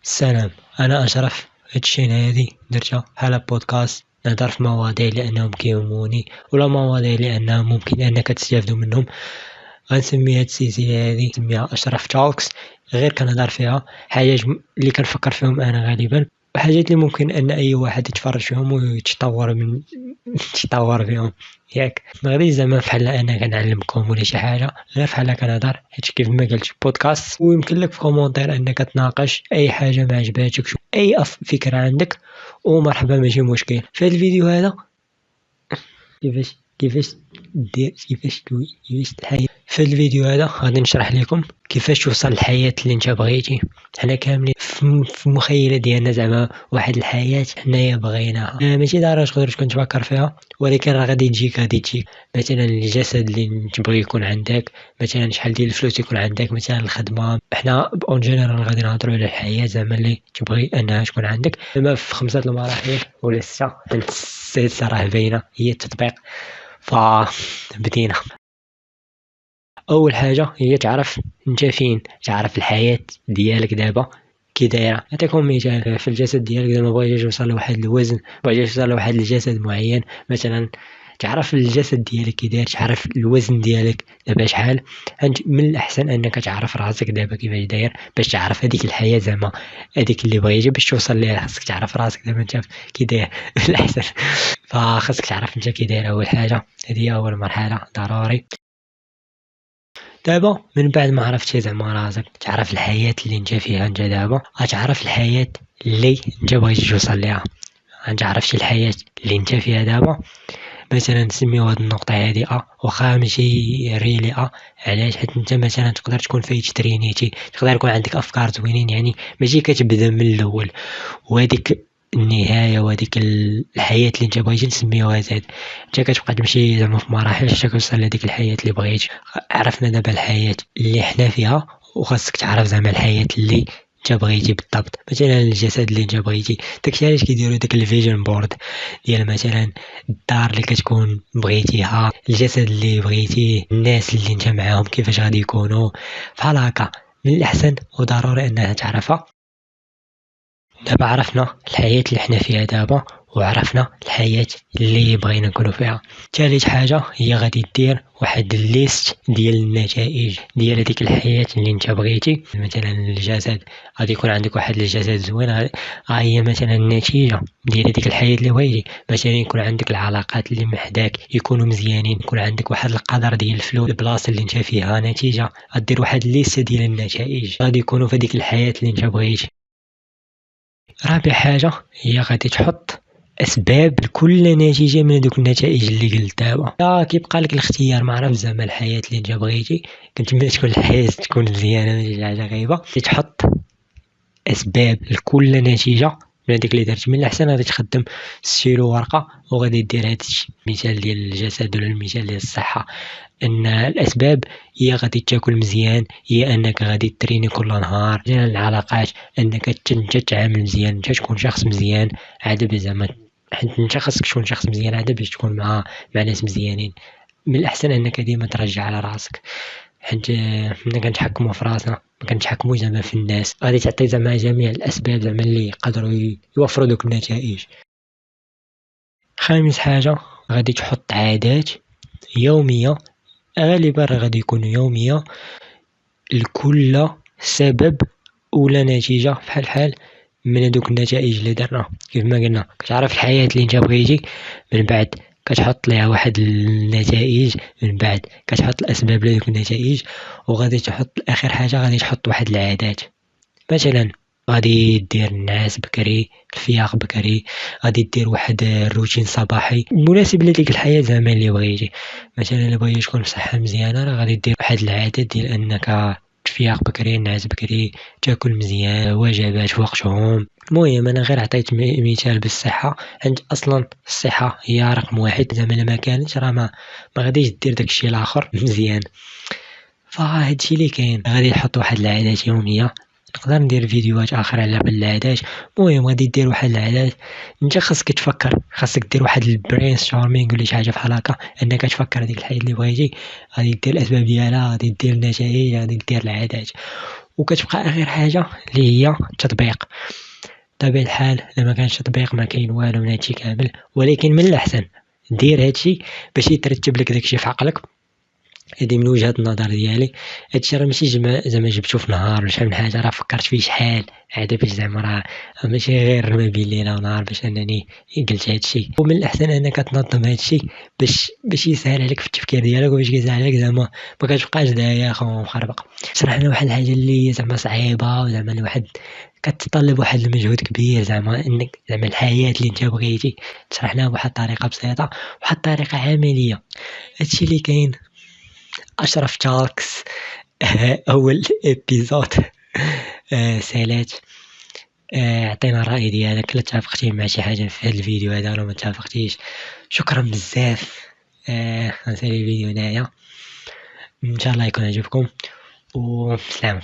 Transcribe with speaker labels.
Speaker 1: السلام، أنا أشرف. هادشي هادي درتها بحال بودكاست نهضر في مواضيع لأنهم كيهموني ولا مواضيع لأنهم ممكن أنك تستافدو منهم. غنسمي هاد السلسلة هادي نسميها أشرف توكس، غير كنهضر فيها حاجات اللي كنفكر فيهم أنا غالبا، وحاجات اللي ممكن أن أي واحد يتفرج فيهم ويتطور يتطور فيهم. ياك مغاديش زعما بحال أنا كنعلمكم ولا شي حاجة، غير بحال كنهضر حيت كيف ما قلت بودكاست، ويمكن لك في كومونتير أنك تناقش أي حاجة ما عجباتكش، أي فكرة عندك ومرحبا ماشي مشكل. في هاد الفيديو هذا كيفاش دير كيفاش الحياة. في الفيديو هذا غادي نشرح لكم كيفاش توصل للحياة اللي انت بغيتي. حنا كاملين في المخيله ديالنا زعما واحد الحياة حنايا بغيناها، ماشي ضروري تقدر تكون تفكر فيها، ولكن راه غادي تجيك مثلا الجسد اللي تبغي يكون عندك، مثلا شحال ديال الفلوس يكون عندك، مثلا الخدمه. حنا اون جينيرال غادي نهضروا على الحياة زعما اللي تبغي انها تكون عندك، زعما في 5 المراحل ولا 6. السادسه راه باينه هي التطبيق. فبدينا. اول حاجه هي تعرف انت فين، تعرف الحياه ديالك دابا كي دايره. نعطيكم مثال في الجسد ديالك، اذا ما بغيتيش توصل لواحد الوزن، بغيتي توصل لواحد الجسد معين، مثلا تعرف الجسد ديالك كي داير، تعرف الوزن ديالك دابا شحال. من الاحسن انك تعرف راسك دابا كيفاش داير، باش تعرف هذيك الحياه زعما هذيك اللي بغيتي باش توصل ليها. خاصك تعرف راسك دابا انت كي داير الاحسن. فخاصك تعرف انت كي داير. اول حاجه هذه هي اول مرحله ضروري. دابا من بعد ما عرفتي زعما راسك، تعرف الحياة اللي انت فيها انت دابا، غتعرف الحياة اللي انت بغيتي توصل ليها. انت عرفتي الحياة اللي انت فيها دابا، مثلا نسميو هاد النقطة هادي واخا ماشي ريلي علاش؟ حيت انت مثلا تقدر تكون فايت ترينيتي، تقدر يكون عندك افكار زوينين، يعني ماشي كتبدا من الاول، وهاديك النهايه وهذيك الحياه اللي انت بغيتي نسميوها زاد. انت كتبقى تمشي زعما في مراحل حتى توصل لهذيك الحياه اللي بغيتي. عرفنا دابا الحياه اللي حنا فيها، وخاصك تعرف زعما الحياه اللي انت بغيتي بالضبط. مثلا الجسد اللي انت بغيتي، داكشي علاش كيديروا داك الفيجن بورد ديال مثلا الدار اللي كتكون بغيتيها، الجسد اللي بغيتي، الناس اللي انت معاهم كيفاش غادي يكونوا، بحال هكا. من الاحسن وضروري انها تعرفها. دابا عرفنا الحياة اللي حنا فيها دابا، وعرفنا الحياة اللي بغينا نكونوا فيها. ثالث حاجة هي غادي دير واحد الليست ديال النتائج ديال هذيك الحياة اللي انت بغيتي. مثلا الجسد، غادي يكون عندك واحد الجسد زوين، هي مثلا النتيجة ديال هذيك الحياة اللي بغيتي. مثلا يكون عندك العلاقات اللي محداك يكونوا مزيانين، يكون عندك واحد القدر ديال الفلوس، البلاصة اللي انت فيها نتيجة. غدير واحد الليست ديال النتائج غادي يكونوا في هذيك الحياة اللي انت بغيتي. رابع حاجة هي غادي تحط أسباب لكل نتيجة من هذوك النتائج اللي قلت دابا. كيبقى لك الاختيار، ما عرف زعما الحياة اللي انت بغيتي كنتمنى تكون الحياة تكون مزيانة ماشي شي حاجة غايبة. تحط أسباب لكل نتيجة من هذيك اللي درت. من الأحسن غادي تخدم ستيلو ورقة وغادي دير هادشي. المثال ديال الجسد ولا المثال ديال الصحة، ان الاسباب هي غادي تاكل مزيان، هي انك غادي تريني كل نهار. ديال العلاقات انك انت تتعامل مزيان، انت تكون شخص مزيان عاد زعما، حيت انت خاصك تكون شخص مزيان عاد باش تكون مع ناس مزيانين. من الاحسن انك ديما ترجع على راسك، حيت ملي كنتحكموا في راسنا ما كنتحكموش زعما في الناس. غادي تعطي زعما جميع الاسباب زعما اللي يقدروا يوفروا دوك النتائج. خامس حاجة غادي تحط عادات يومية، غالبا غادي يكونوا يومية، لكل سبب ولا نتيجة بحال من هذوك النتائج اللي درنا. كيف ما قلنا كتعرف الحياة اللي انت بغيتي، من بعد كتحط ليها واحد النتائج، من بعد كتحط الاسباب لهذوك النتائج، وغادي تحط اخر حاجة غادي تحط واحد العادات. مثلا غادي دير النعاس بكري، الفياق بكري، غادي دير واحد الروتين صباحي مناسب لديك الحياة زعما اللي بغيتي. مثلا اللي بغيتي تكون بصحة مزيانة راه غادي دير واحد العادات ديال انك تفياق بكري، النعاس بكري، تاكل مزيان، وجبات في وقتهم. المهم انا غير عطيت مثال بالصحة، عند اصلا الصحة هي رقم واحد. زعما لما كانت راه ما غاديش دير داكشي الاخر مزيان. فهادشي اللي كاين. غادي نحط واحد العادات يومية، نقدر ندير فيديوهات اخرى على العادات. المهم غادي دير واحد العادات، انت خاصك تفكر، خاصك دير واحد البرين ستورمينغ ولا شي حاجه بحال هكا، انك تفكر هذيك الحاجه اللي بغيتي، غادي دير الاسباب ديالها، غادي دير النتائج، غادي دير العادات. وكتبقى اخر حاجه اللي هي التطبيق. بطبيعة الحال إلا ما كانش تطبيق ما كاين والو من هادشي كامل، ولكن من الأحسن دير هادشي باش يترتب لك داكشي في عقلك. هادي من وجهة النظر ديالي. هادشي راه ماشي زعما جبتو في نهار ولا شحال من حاجة، راه فكرت فيه شحال عاد باش زعما راه ماشي غير ما بين ليلة ونهار باش أنني قلت هادشي. ومن الأحسن أنك تنظم هادشي باش يسهل عليك في التفكير ديالك، وباش كيسهل عليك زعما ما كتبقاش دايخ ومخربق. شرحنا واحد الحاجة اللي زعما صعيبة وزعما الواحد كتطلب واحد المجهود كبير، زعما انك زعما الحياة اللي انت بغيتي تشرحناها بواحد الطريقة بسيطة، واحد الطريقة عملية. هادشي اللي كاين. أشرف تالكس أول إبيزود. سالات. عطينا الرأي ديالك، لا توافقتي مع شي حاجة في هذا الفيديو هذا ولا ما توافقتيش. شكرا بزاف. غنسالي الفيديو هنايا، ان شاء الله يكون عجبكم، وسلام.